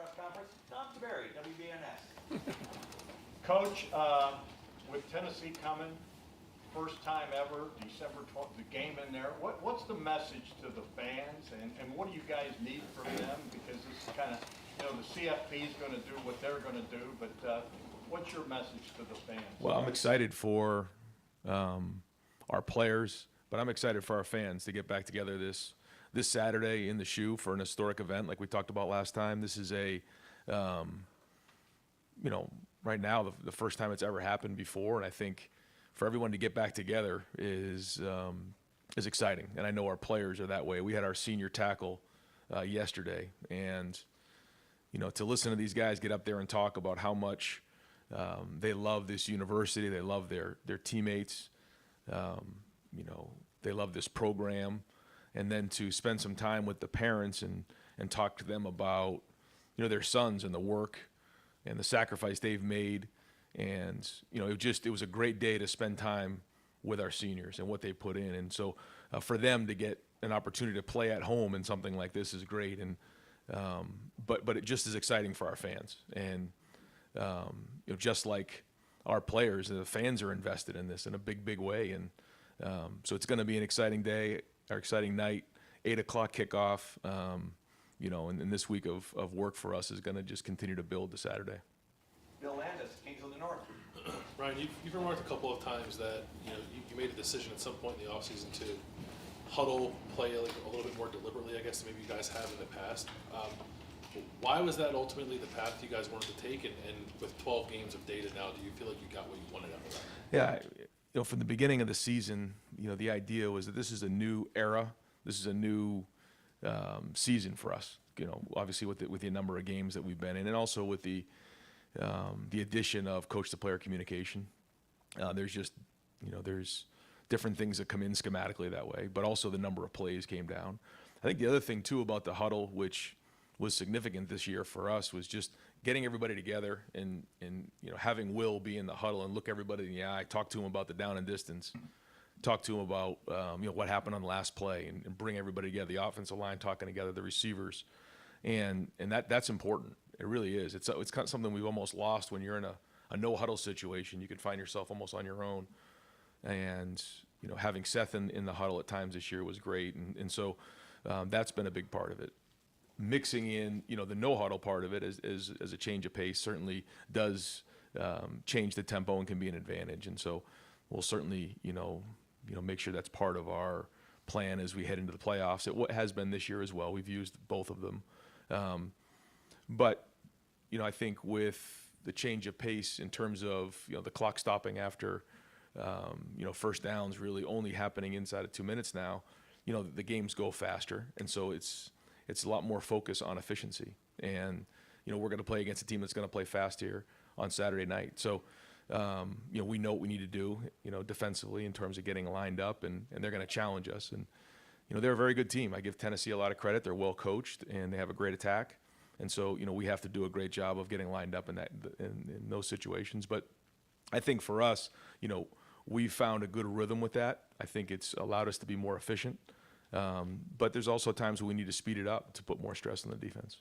press conference. Tom Tiberi, WBNS. Coach, with Tennessee coming, first time ever, December 12th, the game in there, what's the message to the fans, and what do you guys need from them? Because this is kind of, the CFP is going to do what they're going to do, but what's your message to the fans? Well, I'm excited for our players, but I'm excited for our fans to get back together this Saturday in the shoe for an historic event like we talked about last time. This is right now the first time it's ever happened before, and I think for everyone to get back together is exciting. And I know our players are that way. We had our senior tackle yesterday, and to listen to these guys get up there and talk about how much they love this university, they love their teammates, they love this program, and then to spend some time with the parents and talk to them about their sons and the work and the sacrifice they've made. And it was a great day to spend time with our seniors and what they put in. And so for them to get an opportunity to play at home in something like this is great. And but it just is exciting for our fans. And just like our players, the fans are invested in this in a big way. And so it's going to be an exciting day, or exciting night. 8:00 kickoff. And this week of work for us is going to just continue to build to Saturday. Bill Landis, Kings of the North. Ryan, you've remarked a couple of times that you made a decision at some point in the offseason to huddle, play a little bit more deliberately, I guess, than maybe you guys have in the past. Why was that ultimately the path you guys wanted to take? And with 12 games of data now, do you feel like you got what you wanted out of that? Yeah, from the beginning of the season, the idea was that this is a new era. This is a new season for us. Obviously with the number of games that we've been in, and also with the addition of coach-to-player communication. There's just, there's different things that come in schematically that way, but also the number of plays came down. I think the other thing, too, about the huddle, which was significant this year for us, was just getting everybody together and having Will be in the huddle and look everybody in the eye, talk to him about the down and distance, talk to him about what happened on the last play, and bring everybody together, the offensive line talking together, the receivers. And that's important. It really is. It's kind of something we've almost lost when you're in a no huddle situation. You can find yourself almost on your own. And having Seth in the huddle at times this year was great. And so that's been a big part of it. Mixing in the no huddle part of it as a change of pace certainly does change the tempo and can be an advantage. And so we'll certainly make sure that's part of our plan as we head into the playoffs. It has been this year as well. We've used both of them. But I think with the change of pace in terms of the clock stopping after first downs really only happening inside of 2 minutes now, the games go faster, and so it's a lot more focus on efficiency. And we're going to play against a team that's going to play fast here on Saturday night. So we know what we need to do defensively in terms of getting lined up, and they're going to challenge us. And they're a very good team. I give Tennessee a lot of credit. They're well coached and they have a great attack. And so, we have to do a great job of getting lined up in those situations. But I think for us, we found a good rhythm with that. I think it's allowed us to be more efficient. But there's also times when we need to speed it up to put more stress on the defense.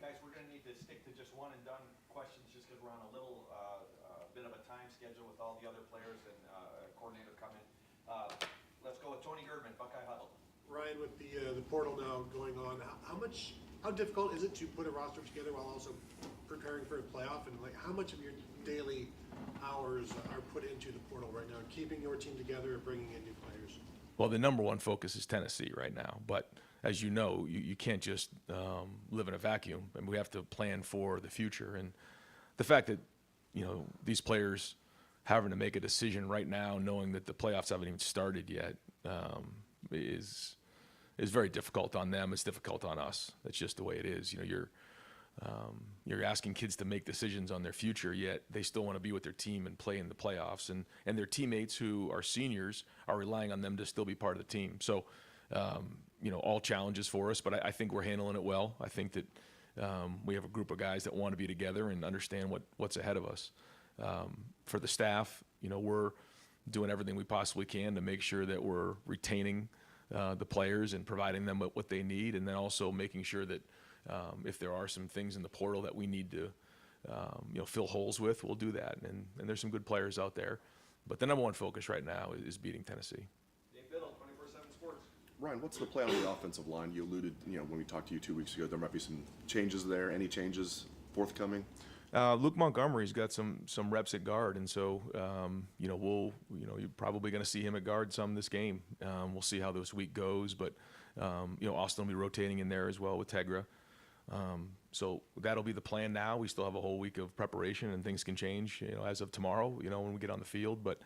Guys, we're going to need to stick to just one and done questions just because we're on a little bit of a time schedule with all the other players and coordinator coming. Let's go with Tony Girdman, Buckeye Huddle. Ryan, with the portal now going on, how difficult is it to put a roster together while also preparing for a playoff? And how much of your daily hours are put into the portal right now, keeping your team together and bringing in new players? Well, the number one focus is Tennessee right now. But as you know, you can't just live in a vacuum, and we have to plan for the future. And the fact that these players having to make a decision right now, knowing that the playoffs haven't even started yet, is very difficult on them. It's difficult on us. That's just the way it is. You're asking kids to make decisions on their future, yet they still want to be with their team and play in the playoffs. And their teammates who are seniors are relying on them to still be part of the team. So, all challenges for us, but I think we're handling it well. I think that we have a group of guys that want to be together and understand what's ahead of us. For the staff, we're doing everything we possibly can to make sure that we're retaining the players and providing them what they need, and then also making sure that If there are some things in the portal that we need to, fill holes with, we'll do that. And there's some good players out there. But the number one focus right now is beating Tennessee. Dave Biddle, 24/7 Sports. Ryan, what's the plan on the offensive line? You alluded, when we talked to you 2 weeks ago, there might be some changes there. Any changes forthcoming? Luke Montgomery's got some reps at guard, and so you're probably going to see him at guard some this game. We'll see how this week goes, but Austin will be rotating in there as well with Tegra. So that'll be the plan now. We still have a whole week of preparation, and things can change, as of tomorrow, when we get on the field. But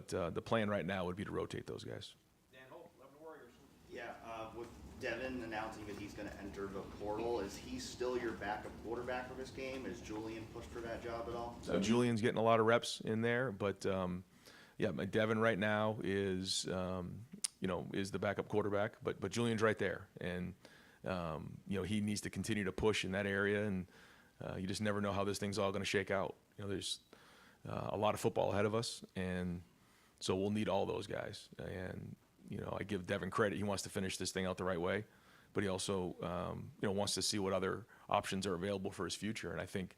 the plan right now would be to rotate those guys. Dan Hope, 11 Warriors. Yeah, with Devin announcing that he's going to enter the portal, is he still your backup quarterback for this game? Is Julian pushed for that job at all? So Julian's getting a lot of reps in there, but Devin right now is the backup quarterback, but Julian's right there, and he needs to continue to push in that area, and you just never know how this thing's all going to shake out. There's a lot of football ahead of us, and so we'll need all those guys. And I give Devin credit; he wants to finish this thing out the right way, but he also wants to see what other options are available for his future. And I think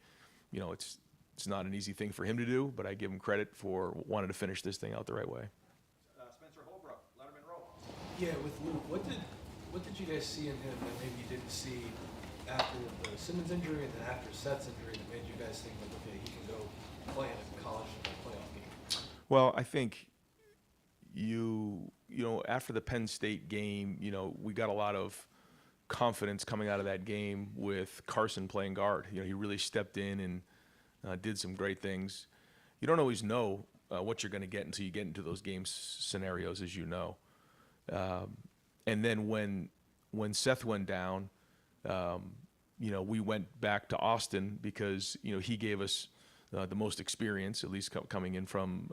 it's not an easy thing for him to do, but I give him credit for wanting to finish this thing out the right way. Spencer Holbrook, Letterman Row. Yeah, with Luke, what did you guys see in him that maybe you didn't see after the Simmons injury and then after Seth's injury that made you guys think like, okay, he can go play in a college playoff game? Well, I think after the Penn State game, we got a lot of confidence coming out of that game with Carson playing guard. He really stepped in and did some great things. You don't always know what you're going to get until you get into those game scenarios, as you know. And then when Seth went down, we went back to Austin because he gave us the most experience, at least coming in from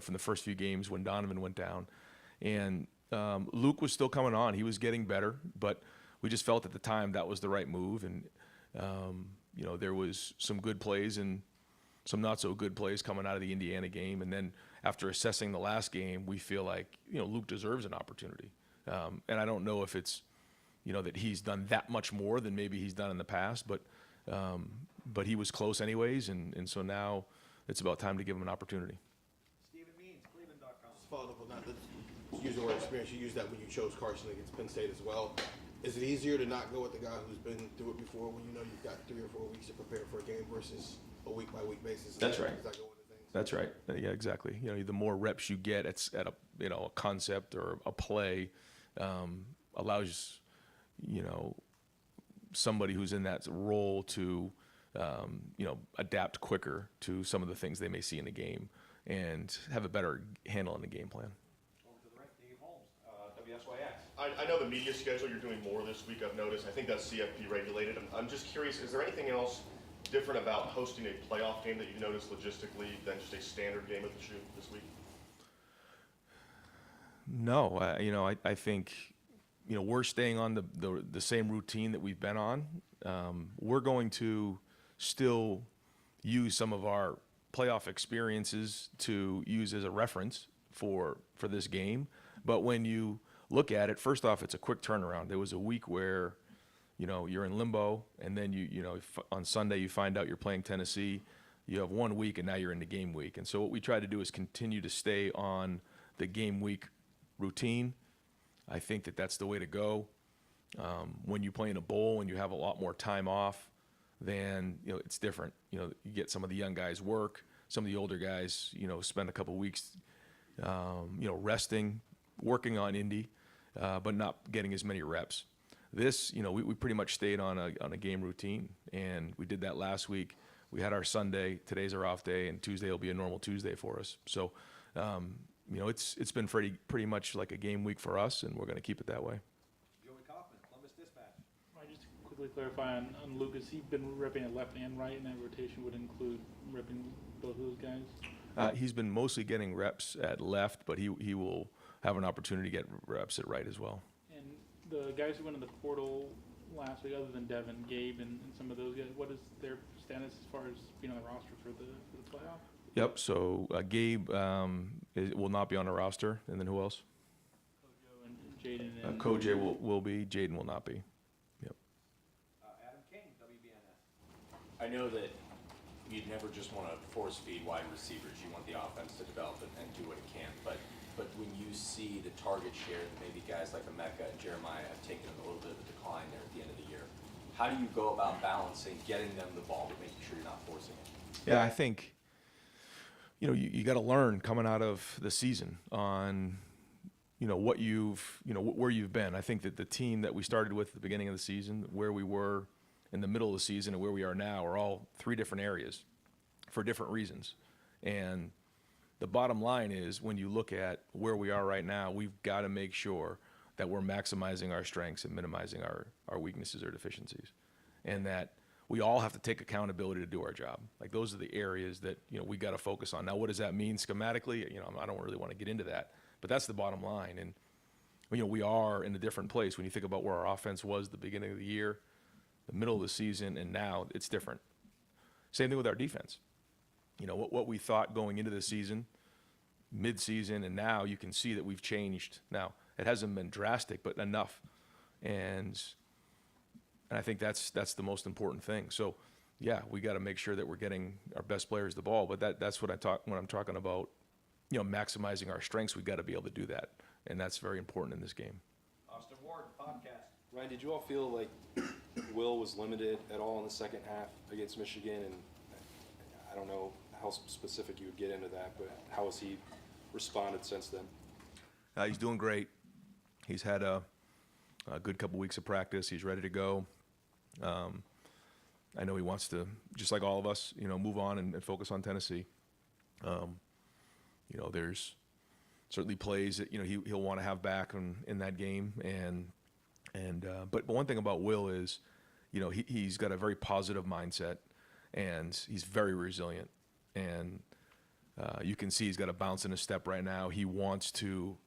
from the first few games when Donovan went down. And Luke was still coming on; he was getting better, but we just felt at the time that was the right move. And there was some good plays and some not so good plays coming out of the Indiana game. And then after assessing the last game, we feel like Luke deserves an opportunity. And I don't know if it's that he's done that much more than maybe he's done in the past, but he was close anyways, and so now it's about time to give him an opportunity. Stephen Means, Cleveland.com. Just following up on that, let's use the word experience. You used that when you chose Carson against Penn State as well. Is it easier to not go with the guy who's been through it before when you've got 3 or 4 weeks to prepare for a game versus a week-by-week basis? That's right. Does that go into things? That's right. Yeah, exactly. The more reps you get at a concept or a play allows somebody who's in that role to adapt quicker to some of the things they may see in the game and have a better handle on the game plan. Over to the right, Dave Holmes, WSYX. I know the media schedule, you're doing more this week, I've noticed. I think that's CFP regulated. I'm just curious, is there anything else different about hosting a playoff game that you've noticed logistically than just a standard game at the Shoe this week? No, I think we're staying on the same routine that we've been on. We're going to still use some of our playoff experiences to use as a reference for this game. But when you look at it, first off, it's a quick turnaround. There was a week where you're in limbo, and then on Sunday you find out you're playing Tennessee. You have 1 week, and now you're in the game week. And so what we try to do is continue to stay on the game week routine. I think that's the way to go. When you play in a bowl and you have a lot more time off, then it's different. You get some of the young guys work, some of the older guys spend a couple weeks resting, working on Indy, but not getting as many reps. This we pretty much stayed on a game routine, and we did that last week. We had our Sunday, today's our off day, and Tuesday will be a normal Tuesday for us. So it's been pretty much like a game week for us, and we're going to keep it that way. Joey Kaufman, Columbus Dispatch. I just quickly clarify on Lucas. He's been repping at left and right, and that rotation would include repping both of those guys. He's been mostly getting reps at left, but he will have an opportunity to get reps at right as well. And the guys who went in the portal last week, other than Devin, Gabe, and some of those guys, what is their status as far as being on the roster for the playoff? Yep. So Gabe will not be on the roster, and then who else? Kojo and Jaden. And Koj will be. Jaden will not be. Yep. I know that you'd never just want to force feed wide receivers. You want the offense to develop and do what it can. But when you see the target share that maybe guys like Emeka and Jeremiah have taken a little bit of a decline there at the end of the year, how do you go about balancing getting them the ball but making sure you're not forcing it? Yeah, I think, you got to learn coming out of the season on, what where you've been. I think that the team that we started with at the beginning of the season, where we were in the middle of the season, and where we are now are all three different areas for different reasons. And the bottom line is, when you look at where we are right now, we've got to make sure that we're maximizing our strengths and minimizing our weaknesses or deficiencies, and that we all have to take accountability to do our job. Like, those are the areas that, we got to focus on. Now, what does that mean schematically? I don't really want to get into that, but that's the bottom line. And, we are in a different place when you think about where our offense was at the beginning of the year, the middle of the season, and now it's different. Same thing with our defense. What we thought going into the season, mid-season, and now you can see that we've changed. Now, it hasn't been drastic, but enough. And I think that's the most important thing. So, yeah, we got to make sure that we're getting our best players the ball. But that's what when I'm talking about, maximizing our strengths. We got to be able to do that, and that's very important in this game. Austin Ward, podcast. Ryan, did you all feel like Will was limited at all in the second half against Michigan? And I don't know how specific you would get into that, but how has he responded since then? He's doing great. He's had a good couple weeks of practice. He's ready to go. I know he wants to, just like all of us, move on and focus on Tennessee. There's certainly plays that he'll want to have back in that game, but one thing about Will is, he's got a very positive mindset, and he's very resilient, and you can see he's got a bounce in his step right now. He wants to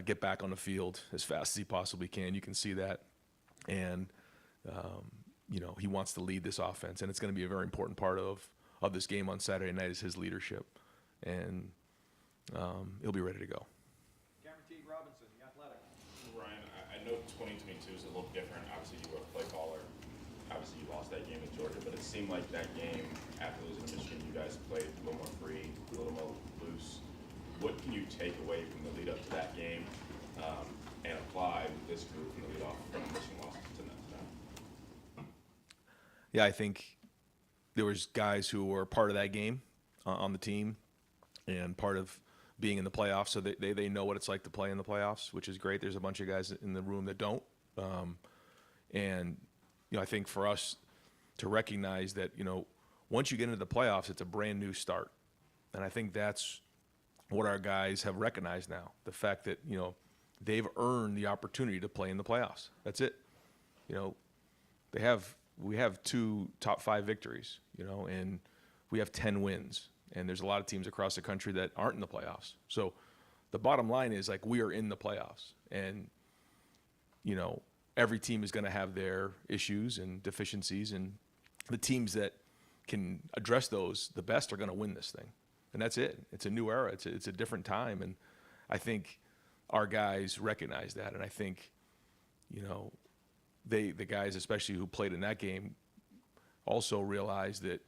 get back on the field as fast as he possibly can. You can see that, and he wants to lead this offense, and it's going to be a very important part of this game on Saturday night is his leadership, and he'll be ready to go. Cameron T. Robinson, The Athletic. Ryan, I know 2022 is a little different. Obviously, you were a play caller. Obviously, you lost that game in Georgia, but it seemed like that game, after losing to Michigan, you guys played a little more free, a little more loose. What can you take away from the lead up to that game and apply with this group from the lead off from Michigan losses to now? Yeah, I think there was guys who were part of that game on the team and part of being in the playoffs, so they know what it's like to play in the playoffs, which is great. There's a bunch of guys in the room that don't. I think for us to recognize that, once you get into the playoffs, it's a brand new start. And I think that's what our guys have recognized now, the fact that, they've earned the opportunity to play in the playoffs. That's it. We have 2 top 5 victories, and we have 10 wins. And there's a lot of teams across the country that aren't in the playoffs. So the bottom line is, like, we are in the playoffs. And, every team is going to have their issues and deficiencies. And the teams that can address those the best are going to win this thing. And that's it. It's a new era. It's a different time. And I think our guys recognize that. And I think, the guys, especially who played in that game, also realize that,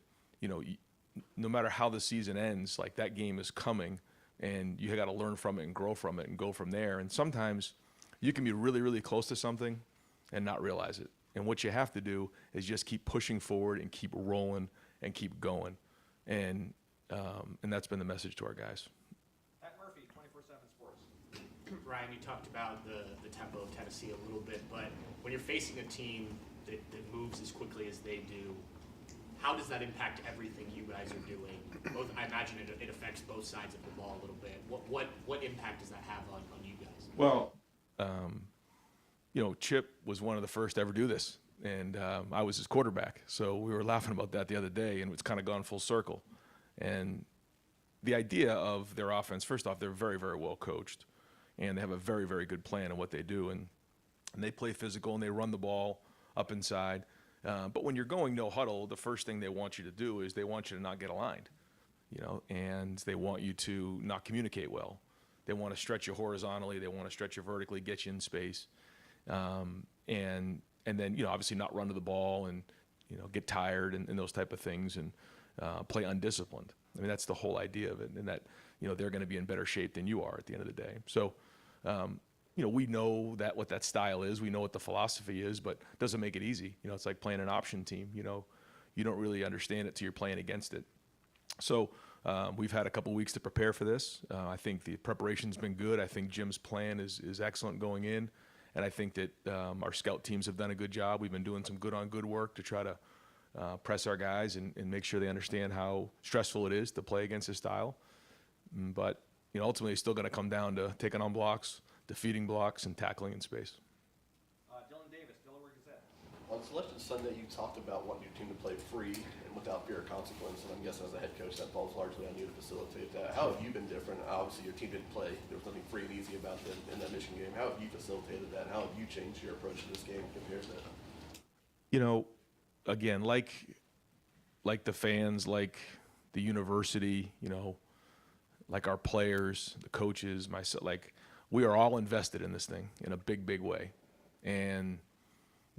no matter how the season ends, like, that game is coming, and you got to learn from it and grow from it and go from there. And sometimes you can be really, really close to something and not realize it. And what you have to do is just keep pushing forward and keep rolling and keep going. And that's been the message to our guys. Pat Murphy, 24/7 Sports. Ryan, you talked about the tempo of Tennessee a little bit, but when you're facing a team that moves as quickly as they do, how does that impact everything you guys are doing? I imagine it affects both sides of the ball a little bit. What impact does that have on you guys? Well, Chip was one of the first to ever do this, and I was his quarterback. So we were laughing about that the other day, and it's kind of gone full circle. And the idea of their offense, first off, they're very, very well coached, and they have a very, very good plan of what they do. And they play physical, and they run the ball up inside. But when you're going no huddle, the first thing they want you to do is they want you to not get aligned, and they want you to not communicate well. They want to stretch you horizontally. They want to stretch you vertically, get you in space. And then, obviously not run to the ball and get tired and those type of things and play undisciplined. I mean, that's the whole idea of it, and that they're going to be in better shape than you are at the end of the day. So, we know that what that style is, we know what the philosophy is, but it doesn't make it easy. It's like playing an option team. You don't really understand it till you're playing against it. So we've had a couple weeks to prepare for this. I think the preparation's been good. I think Jim's plan is excellent going in. And I think that our scout teams have done a good job. We've been doing some good work to try to press our guys and make sure they understand how stressful it is to play against this style. But, ultimately it's still going to come down to taking on blocks, defeating blocks, and tackling in space. Dylan Davis, Delaware Gazette. On Selection Sunday, you talked about wanting your team to play free and without fear of consequence, and I'm guessing as a head coach that falls largely on you to facilitate that. How have you been different? Obviously, your team didn't play. There was nothing free and easy about them in that Michigan game. How have you facilitated that, and how have you changed your approach to this game compared to that? Again, like the fans, like the university, like our players, the coaches, myself, like we are all invested in this thing in a big way. And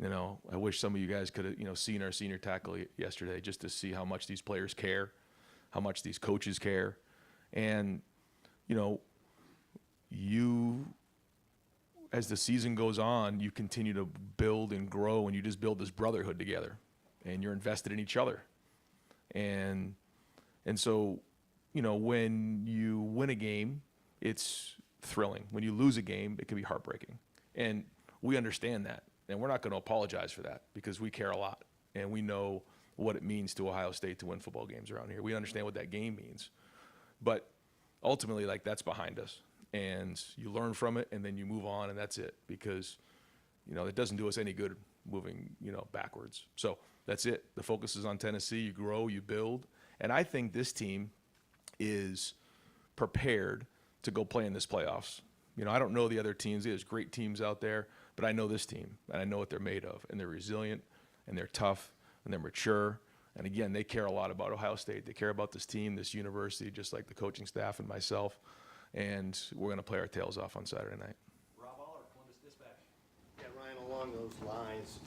I wish some of you guys could have, seen our senior tackle yesterday just to see how much these players care, how much these coaches care. And, as the season goes on, you continue to build and grow, and you just build this brotherhood together, and you're invested in each other. And so, when you win a game, it's thrilling. When you lose a game, it can be heartbreaking. And we understand that. And we're not going to apologize for that because we care a lot. And we know what it means to Ohio State to win football games around here. We understand what that game means. But ultimately, that's behind us. And you learn from it, and then you move on, and that's it. Because, it doesn't do us any good moving, backwards. So that's it. The focus is on Tennessee. You grow, you build. And I think this team is prepared to go play in this playoffs. I don't know the other teams. There's great teams out there. But I know this team, and I know what they're made of, and they're resilient, and they're tough, and they're mature. And again, they care a lot about Ohio State. They care about this team, this university, just like the coaching staff and myself. And we're going to play our tails off on Saturday night. Rob Aller, Columbus Dispatch. Yeah, Ryan, along those lines,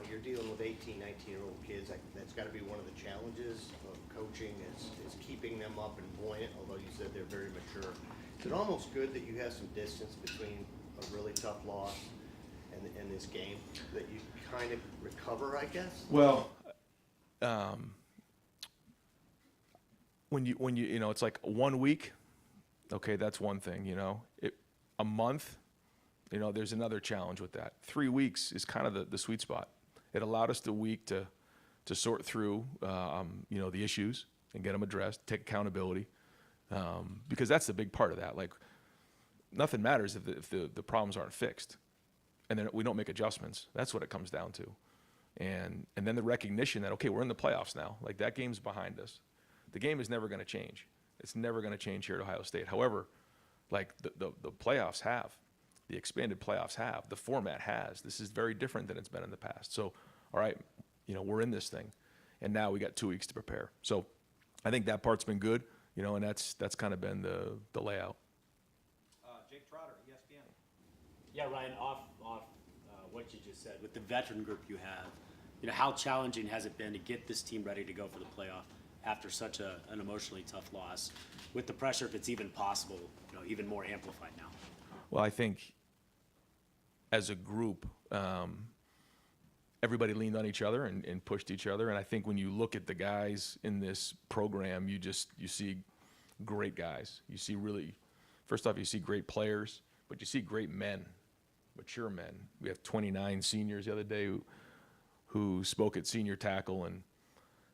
you're dealing with 18, 19-year-old kids. That's got to be one of the challenges of coaching is keeping them up and buoyant, although you said they're very mature. Is it almost good that you have some distance between a really tough loss and this game, that you kind of recover, I guess? Well, when you it's like 1 week, okay, that's one thing, a month, there's another challenge with that. 3 weeks is kind of the sweet spot. It allowed us the week to sort through, the issues and get them addressed, take accountability, because that's the big part of that. Like, nothing matters if the problems aren't fixed. And then we don't make adjustments. That's what it comes down to. And then the recognition that, okay, we're in the playoffs now. Like, that game's behind us. The game is never going to change. It's never going to change here at Ohio State. However, like the playoffs have, the expanded playoffs have, the format has. This is very different than it's been in the past. So, all right, we're in this thing. And now we got 2 weeks to prepare. So I think that part's been good, and that's kind of been the layout. Jake Trotter, ESPN. Yeah, Ryan, off what you just said, with the veteran group you have, how challenging has it been to get this team ready to go for the playoff after such an emotionally tough loss, with the pressure, if it's even possible, even more amplified now? Well, I think as a group, everybody leaned on each other and pushed each other. And I think when you look at the guys in this program, you see great guys. You see first off, you see great players, but you see great men, mature men. We have 29 seniors the other day who spoke at senior tackle, and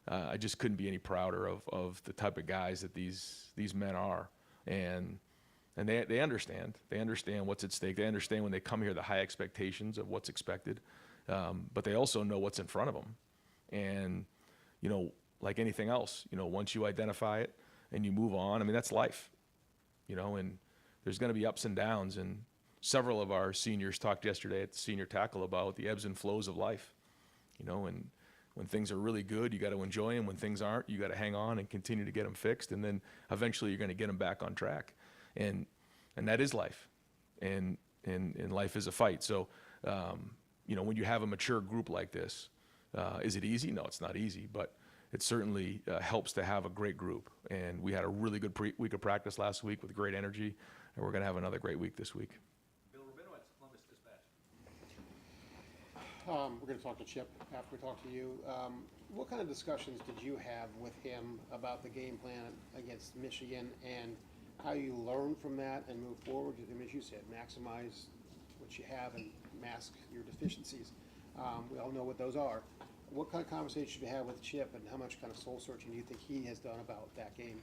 I just couldn't be any prouder of the type of guys that these men are. And they understand. They understand what's at stake. They understand when they come here the high expectations of what's expected. But they also know what's in front of them. And, like anything else, once you identify it and you move on, I mean, that's life, and there's going to be ups and downs. And several of our seniors talked yesterday at the senior tackle about the ebbs and flows of life, and when things are really good, you got to enjoy them. When things aren't, you got to hang on and continue to get them fixed. And then eventually you're going to get them back on track. And that is life. And life is a fight. So, when you have a mature group like this, Is it easy? No, it's not easy, but it certainly helps to have a great group. And we had a really good week of practice last week with great energy, and we're going to have another great week this week. Bill Rabinowitz, Columbus Dispatch. We're going to talk to Chip after we talk to you. What kind of discussions did you have with him about the game plan against Michigan and how you learn from that and move forward? I mean, as you said, maximize what you have and mask your deficiencies. We all know what those are. What kind of conversation did you have with Chip, and how much kind of soul searching do you think he has done about that game?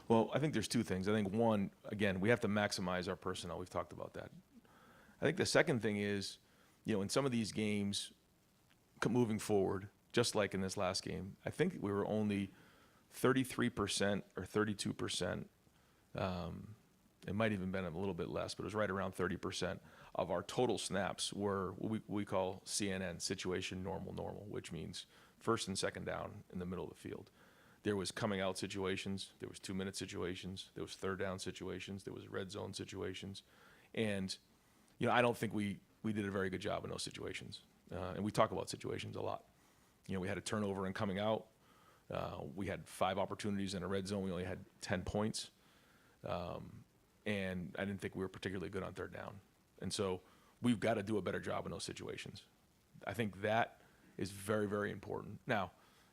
Well, I think there's two things. I think one, again, we have to maximize our personnel. We've talked about that. I think the second thing is, in some of these games, moving forward, just like in this last game, I think we were only 33% or 32%. It might even been a little bit less, but it was right around 30% of our total snaps were what we call CNN, situation normal, which means first and second down in the middle of the field. There was coming out situations, there was 2-minute situations, there was third down situations, there was red zone situations. And, I don't think we did a very good job in those situations. And we talk about situations a lot. We had a turnover in coming out. We had 5 opportunities in a red zone. We only had 10 points. And I didn't think we were particularly good on third down. And so we've got to do a better job in those situations. I think that is very, very important. Now,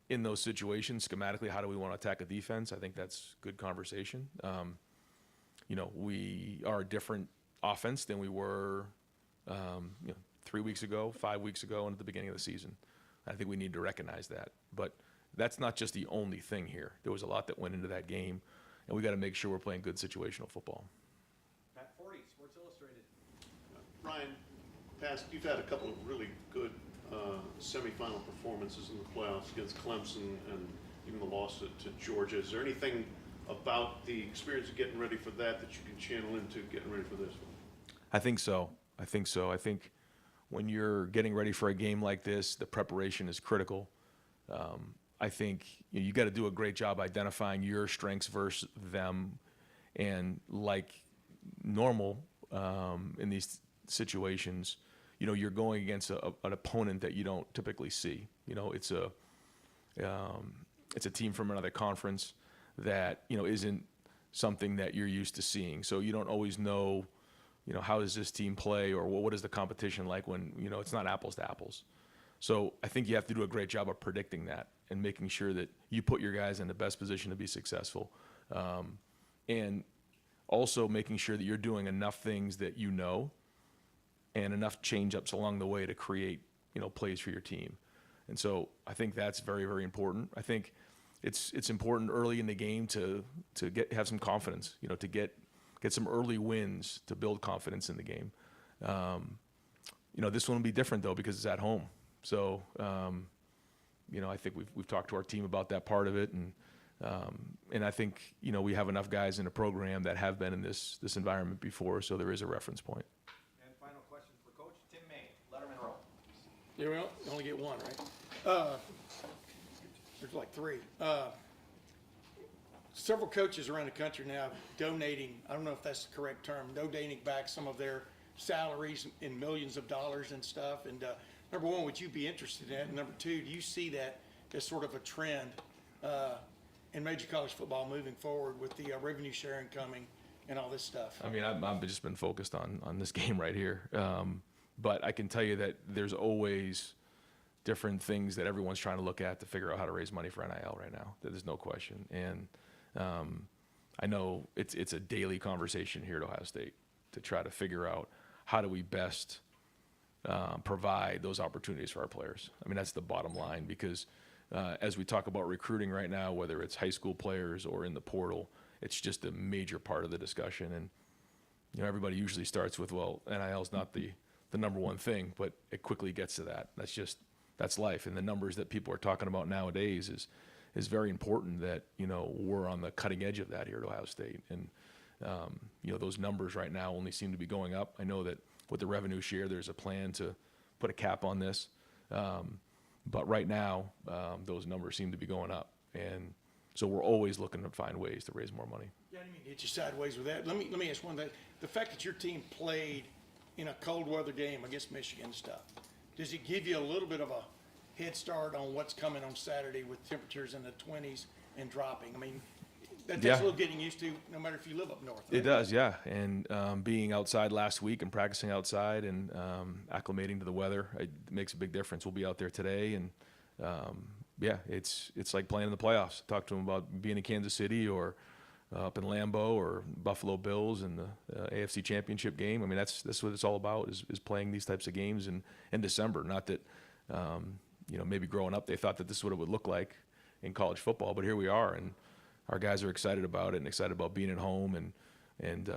in those situations, schematically, how do we want to attack a defense? I think that's good conversation. We are a different offense than we were 3 weeks ago, 5 weeks ago, and at the beginning of the season. I think we need to recognize that. But that's not just the only thing here. There was a lot that went into that game, and we got to make sure we're playing good situational football. Pat Forty, Sports Illustrated. Ryan, you've had a couple of really good semifinal performances in the playoffs against Clemson and even the loss to Georgia. Is there anything about the experience of getting ready for that you can channel into getting ready for this one? I think so. I think when you're getting ready for a game like this, the preparation is critical. I think you got to do a great job identifying your strengths versus them. And like normal in these situations, you're going against an opponent that you don't typically see. It's a team from another conference that isn't something that you're used to seeing. So you don't always know, how does this team play, or what is the competition like when it's not apples to apples. So I think you have to do a great job of predicting that and making sure that you put your guys in the best position to be successful, and also making sure that you're doing enough things that and enough change-ups along the way to create plays for your team. And so I think that's very, very important. I think it's important early in the game to have some confidence, to get some early wins to build confidence in the game. This one will be different though because it's at home. So I think we've talked to our team about that part of it, and I think we have enough guys in the program that have been in this environment before, so there is a reference point. And final question for Coach Tim May, Letterman Row. You only get one, right? There's like 3. Several coaches around the country now donating, I don't know if that's the correct term, donating back some of their salaries in millions of dollars and stuff. And number one, would you be interested in that? And number two, do you see that as sort of a trend in major college football moving forward with the revenue sharing coming and all this stuff? I mean, I've just been focused on this game right here. But I can tell you that there's always different things that everyone's trying to look at to figure out how to raise money for NIL right now. There's no question. And I know it's a daily conversation here at Ohio State to try to figure out how do we best provide those opportunities for our players. I mean, that's the bottom line, because as we talk about recruiting right now, whether it's high school players or in the portal, it's just a major part of the discussion. And everybody usually starts with, well, NIL is not the number one thing, but it quickly gets to that. That's life. And the numbers that people are talking about nowadays is very important that, we're on the cutting edge of that here at Ohio State. And, those numbers right now only seem to be going up. I know that with the revenue share, there's a plan to put a cap on this. But right now, those numbers seem to be going up. And so we're always looking to find ways to raise more money. Yeah, I didn't mean to hit you sideways with that. Let me ask one thing. The fact that your team played in a cold weather game against Michigan and stuff, does it give you a little bit of head start on what's coming on Saturday with temperatures in the 20s and dropping. I mean, that's Yeah. a little getting used to, no matter if you live up north. It does, yeah. And being outside last week and practicing outside and acclimating to the weather, it makes a big difference. We'll be out there today, and yeah, it's like playing in the playoffs. Talk to them about being in Kansas City or up in Lambeau or Buffalo Bills in the AFC Championship game. I mean, that's what it's all about, is playing these types of games in December. Not that maybe growing up they thought that this is what it would look like in college football, but here we are, and our guys are excited about it and excited about being at home, and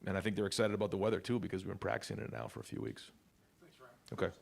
I think they're excited about the weather too, because we've been practicing it now for a few weeks. Thanks, Ryan. Okay.